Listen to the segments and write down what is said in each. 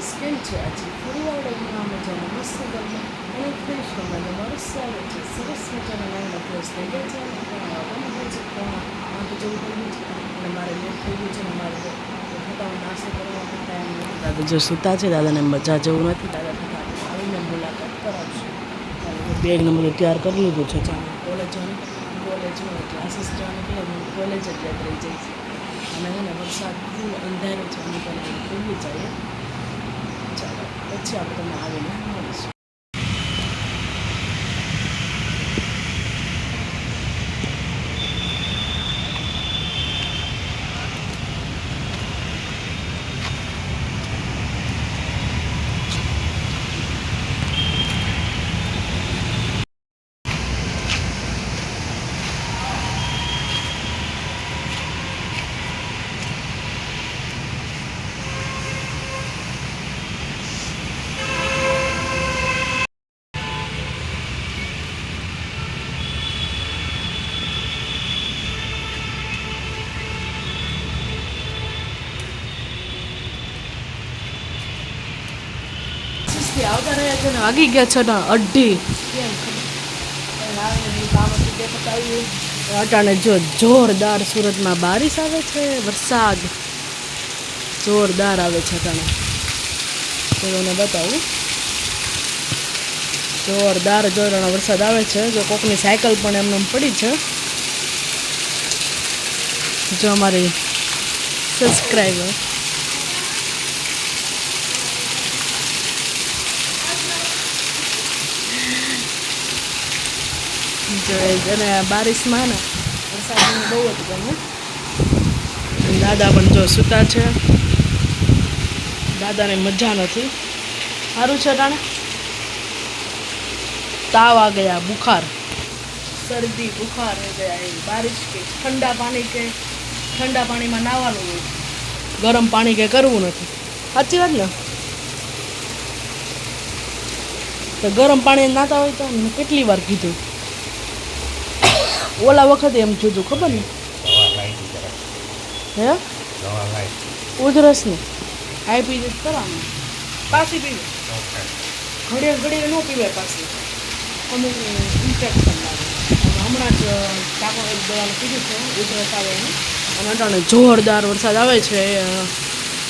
Scale છે આજે ફરીવાડમાં મજાના મસ્ત ગરબા અને ફ્રેશ રમવાનો માણસ આવે છે સરસ મજાના લાઈન ફ્રેશ થઈ ગયા છે અને પોણા તો જવું પડ્યું છે અને મારે લેટ થઈ ગયું છે અને મારે ફટાફટ નાસ્તો કરવા પણ ટાઈમ નથી. દાદા જો સૂતા છે, દાદાને મજા જેવું નથી. દાદા થતા આવીને મુલાકાત કરાવશે. બેગને બધું તૈયાર કરી લીધું છે. ચાલો કોલેજમાં ક્લાસીસ જવાનું કે કોલેજ જ યાદ રહી જાય છે. અને એને વરસાદ ફૂલ અંધારો છે અને પહેલાં ખુલ્લી જાય. ચાલો પછી આપણે તમને આવીને મળીશું. આવતા રહ્યા છે ને વાગી ગયા છે ને 2:30. અટાણે જો જોરદાર સુરતમાં બારિશ આવે છે, વરસાદ જોરદાર આવે છે. અટાણે તમને બતાવું, જોરદાર વરસાદ આવે છે. જો કોકની સાયકલ પણ એમને પડી છે. જો અમારી સબસ્ક્રાઈબર અને બારિશમાં ને વરસાદ બહુ જ ગમે. દાદા પણ જો સૂતા છે, દાદાને મજા નથી. સારું છે ટાણે તાવ આ ગયા, બુખાર, શરદી બુખાર હો ગયા. એ બારિશ કે ઠંડા પાણીમાં નાહવાનું હોય, ગરમ પાણી કે કરવું નથી. સાચી વાત ને? તો ગરમ પાણી નાતા હોય તો કેટલી વાર કીધું. ઓલા વખતે એમ થયું હતું, ખબર ને? હે ઉધરસ ને આપી દે કરવાનું, પાછી પીવે. ઘડીએ ન પીવાય પાછી, અમુક ઇન્ફેક્શન લાગે. હમણાં જ ટાંકો દવાનું કીધું છે, ઉધરસ આવે એનું. અને અટાણે જોરદાર વરસાદ આવે છે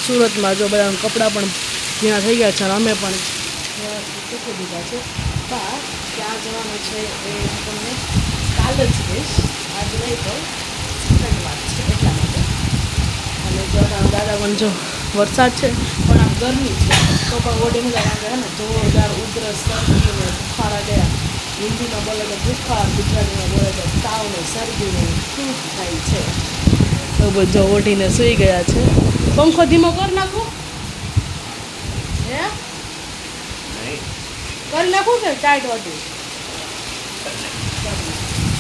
સુરતમાં. જો બધા કપડાં પણ ભીના થઈ ગયા છે અને અમે પણ શીખી દીધા છે. ત્યાં જવાનું છે એ તમને કાલ જ કહીશ, આજ નહીં તો સેકન્ડ વાત છે એટલા માટે. અને જો દાદા પણ જો વરસાદ છે પણ આમ ગરમી છે તો પણ ઓઢીને કારણ ને જોરદાર ઉધરસ, શરદી ને બુખાર ગયા. હિન્દીમાં બોલે તો બુખાર, ગુજરાતીમાં બોલે તો તાવ ને શરદી ને શું થાય છે. તો બધો ઓઢીને સૂઈ ગયા છે. પંખો ધીમો કરી નાખું? હે કરી નાખું કે ટાઈટ હતું?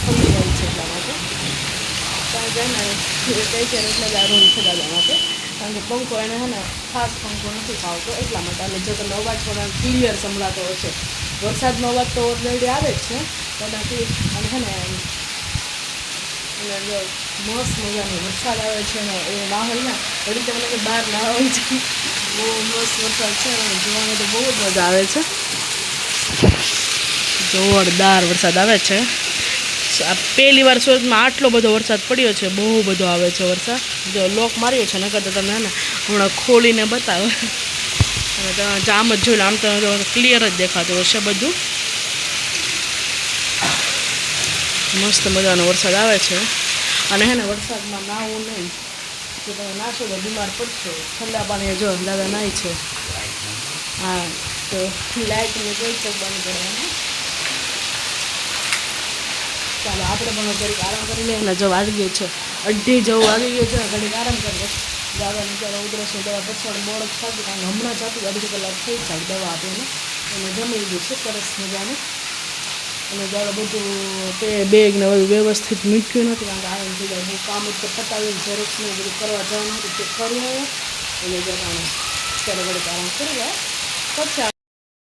ખુલ્લી રહી છે એટલા માટે. ત્યાં જઈને કહે છે એટલે જ આ રૂમ છે દાદા માટે. કારણ કે પંખો એને છે ને ખાસ પંખો નથી ખાવતો એટલા માટે. અને જો તમને અવાજ પણ ક્લિયર સંભળાતો હશે. વરસાદનો અવાજ તો ઓલરેડી આવે જ છે કદાચ. અને છે ને અને જો મસ્ત મજાનો વરસાદ આવે છે ને એ માહોલમાં વળી તમને કે બહાર ના હોય છે. બહુ મસ્ત વરસાદ છે અને જોવાની તો બહુ જ મજા આવે છે. જોરદાર વરસાદ આવે છે. આ પહેલી વાર સુરતમાં આટલો બધો વરસાદ પડ્યો છે, બહુ બધો આવે છે વરસાદ. જો લોક માર્યો છે, નકર તો તમને ને હમણાં ખોલીને બતાવે. અને તમે જામ જ જોઈ લો, આમ તો ક્લિયર જ દેખાતું હશે બધું. મસ્ત મજાનો વરસાદ આવે છે. અને હે ને વરસાદમાં નાહવું નહીં, જો તમે નાશો તો બીમાર પડશો. ઠંડા પાણી જો દાદા નાય છે. હા તો લાઇટને જોઈ તો બંધ કરવાનું. ચાલો આપણે પણ ઘડીક આરામ કરી લઈએ. અને જો વાગી ગયું છે 2:30 જેવું વાગી ગયું છે. ઘડીક આરામ કરીએ. દાદાને ત્યારે ઉધરસની દવા પછી મોડક થતી, કારણ કે હમણાં જ આપી 2.5 કલાક થઈ જાય દવા આપીને. અને જમી લીધું છે સરસ મજાનું. અને દાદા બધું તે બેગને બધું વ્યવસ્થિત મૂક્યું નથી, કારણ કે આરામ થઈ જાય. હું કામ જ પતાવીને ઝેરોક્સને બધું કરવા જવાનું હતું તે કરી આવ્યો. અને જવાનું ત્યારે ઘડીક આરામ કરી લે પછી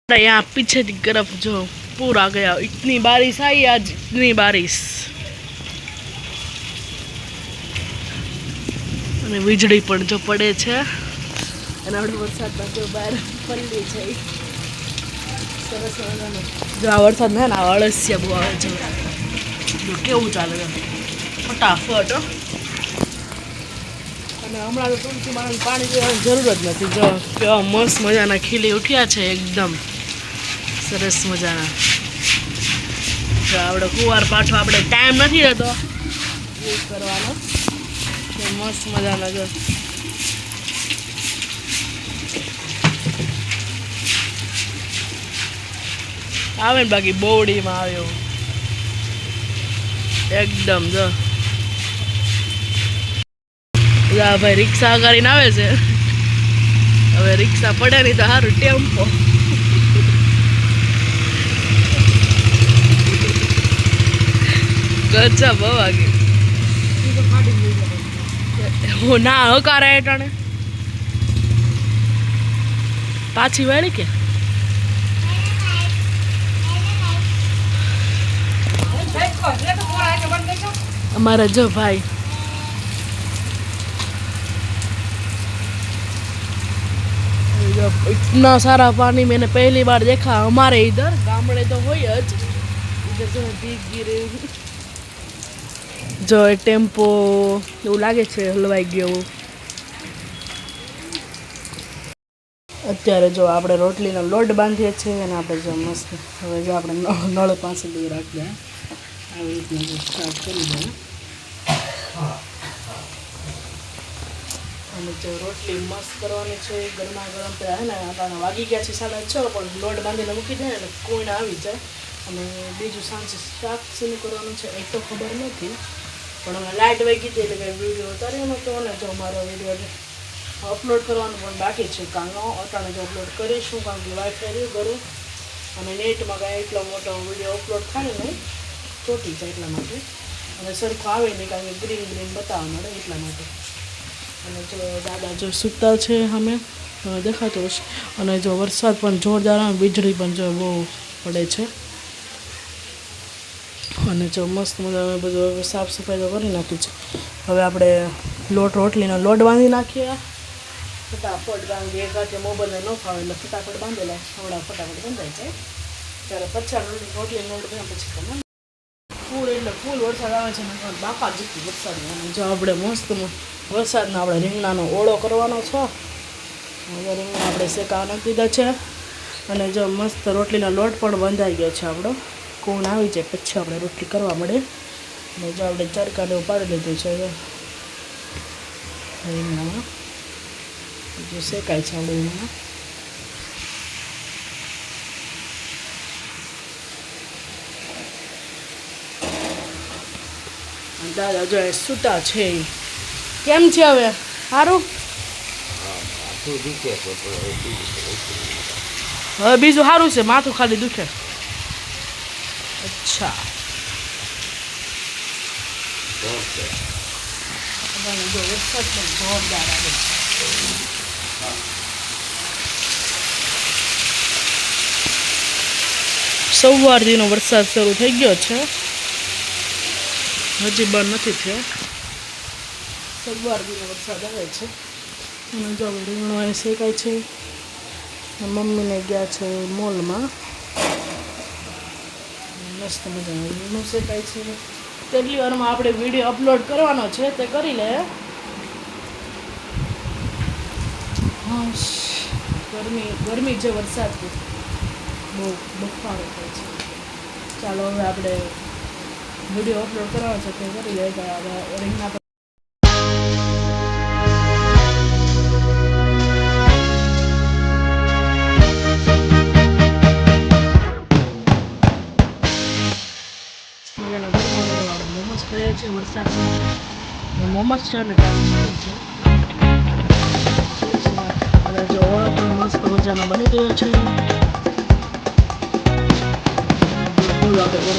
यहाँ पीछे की तरफ जो पूरा गया. इतनी बारिश आई आज, इतनी बारिश. અને વીજળી પણ જો પડે છે. અને આપણે વરસાદમાં જો બહાર પલળી છે સરસ મજાનો. જો આ વરસાદ ને આ અળસિયા બહુ આવે છે. જો કેવું ચાલે છે ફટાફટ. અને હમણાં તો તુલસી માળાને પાણી પીવાની જરૂર જ નથી. જો કેવા મસ્ત મજાના ખીલી ઉઠ્યા છે એકદમ સરસ મજાના. જો આપણે કુંવાર પાછો આપણે ટાઈમ નથી રહેતો યુઝ કરવાનો. મસ્ત મજાના જો આવે ને બાકી બોવડીમાં આવ્યો એકદમ. જો ભાઈ રિક્ષા કરીને આવે છે. હવે રિક્ષા પડે નહીં તો સારું ટેમ્પો. ગજા બહુ વાગે હું ના હકારે ટાણે પાછી વાળી કે અમારા જો भाई इतना सारा पानी मैंने पहली बार देखा हमारे इधर. गामड़े तो હોય જ इधर जो भीग गिरे. जो एक टेम्पो એવું લાગે છે હલવાઈ ગયો. અત્યારે જો આપણે રોટલીનો લોટ બાંધીએ છીએ અને આપણે જો મસ્ત હવે જો આપણે નળ પાસે દૂર રાખીએ આવી રીતના સ્ટાર્ટ કરી દઈએ. અને જો રોટલી મસ્ત કરવાની છે ગરમા ગરમ. હે ને આપણા વાગી ગયા છે 6:30 પણ લોટ બાંધીને મૂકી દે એટલે કોઈને આવી જાય. અને બીજું સાંજે શાક શીનું કરવાનું છે એ તો ખબર નથી પણ અમે લાઇટ વહી ગઈ હતી એટલે કંઈ વિડીયો ઉતાર્યો નહોતો. અને જો મારો વિડીયો અપલોડ કરવાનું પણ બાકી છે કાંનો અટાણે જો અપલોડ કરીશું કારણ કે વાઈફાઈ રહ્યું કરું અને નેટમાં કાંઈ એટલો મોટો વિડીયો અપલોડ થાય નહીં ચોટી જાય એટલા માટે. અને સરખું આવે નહીં કારણ કે ગ્રીન ગ્રીન બતાવવા મળે એટલા માટે. અને જો દાદા જો સૂતા છે અમે દેખાતો હશે. અને જો વરસાદ પણ જોરદાર આવે વીજળી પણ જો બહુ પડે છે. અને જો મસ્ત મજા બધું સાફ સફાઈ તો કરી નાખી છે. હવે આપણે રોટલીનો લોટ બાંધી નાખીએ ફટાફટ. કારણ કે એક હાથે મોબાઈલને ન ફાવે એટલે ફટાફટ બાંધેલા હમણાં ફટાફટ બંધાઈ જાય ત્યારે પછી રોટલીનો લોટ બને પછી ખબર ફૂલ એટલે ફૂલ વરસાદ આવે છે ને બાપા જીતી વરસાદ. જો આપણે મસ્ત વરસાદનો આપણે રીંગણાનો ઓળો કરવાનો છે. હવે રીંગણા આપણે શેકા નાખી દીધા છે. અને જો મસ્ત રોટલીનો લોટ પણ બંધાઈ ગયો છે આપણો. કોણ આવી જાય પછી આપણે રોટલી કરવા મળે. અને જો આપણે ચરકાને ઉપાડી લીધું છે રીંગણામાં જો શેકાય છે આપણે રીંગણા. દાદા જો સૂતા છે કેમ છે હવે સારું? હવે બીજું સારું છે માથું ખાલી દુખે. અચ્છા જો વરસાદ પણ જોરદાર આવે છે. સવારથીનો વરસાદ શરૂ થઈ ગયો છે હજી બંધ નથી થયો. સવારથીનો વરસાદ આવે છે. અને જો રીંગણો એ શેકાય છે. મમ્મીને ગયા છે મોલમાં મસ્ત મજાનું રીંગણું શેકાય છે. કેટલી વારમાં આપણે વિડીયો અપલોડ કરવાનો છે તે કરી લે. ગરમી છે વરસાદથી બહુ બફારો થાય છે. ચાલો હવે આપણે વિડીયો અપલોડ કરવાનો છે તે કરી લે. રીંગણા મોમોસ કર્યા છે વરસાદ મોમોસ છે ને અને જો ઓળો પણ મસ્ત મજાનો બની ગયો છે. આપણે ઓળો કરી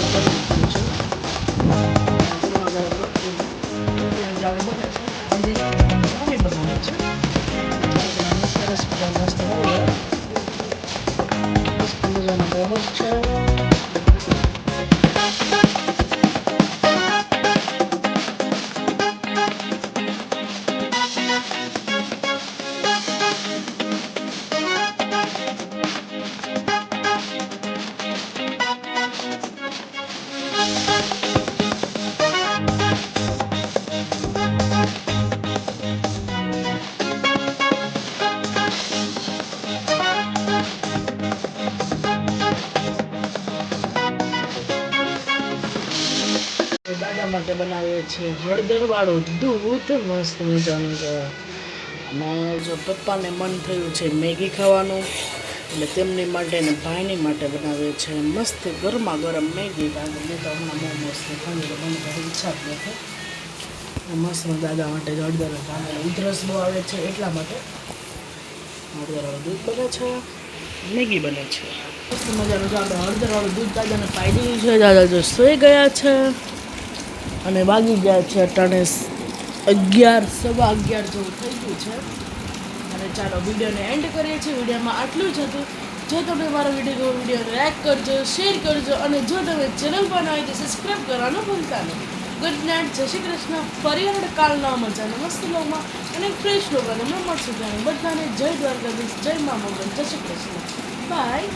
સરસ મજાનો મોમોસ છે. માટે બનાવીએ છીએ હળદરવાળું દૂધ મસ્ત મજાનું છે. અને જો પપ્પાને મન થયું છે મેગી ખાવાનું એટલે તેમની માટે ને ભાઈની માટે બનાવીએ છીએ મસ્ત ગરમા ગરમ મેગી. કારણ કે મેં તો હમણાં મોમોસ ખાંડી બંધ કરી ઈચ્છા જ નથી. મસ્ત દાદા માટે હળદર ઉધરસ બહુ આવે છે એટલા માટે હળદરવાળું દૂધ બને છે, મેગી બને છે. મસ્ત મજાનું જો આપણે હળદરવાળું દૂધ દાદાને પાઈ દીધું છે. દાદા જો સૂઈ ગયા છે અને વાગી ગયા છે અટાણે 11, સવા 11 જેવું થઈ ગયું છે. અને ચાલો વિડીયોને એન્ડ કરીએ છીએ. વિડીયોમાં આટલું જ હતું. જો તમે મારો વિડીયોને લાઈક કરજો, શેર કરજો અને જો તમે ચેનલ પર ન હોય તો સબસ્ક્રાઈબ કરવાનું ભૂલતા નહીં. ગુડ નાઇટ, જય શ્રી કૃષ્ણ. ફરી આપણે કાલના મજાના મસ્ત લોગમાં અને ફ્રેશ લોકોને મળશું. ત્યારે બધાને જય દ્વારકાધીશ, જય મા મોગલ, જય શ્રી કૃષ્ણ. બાય.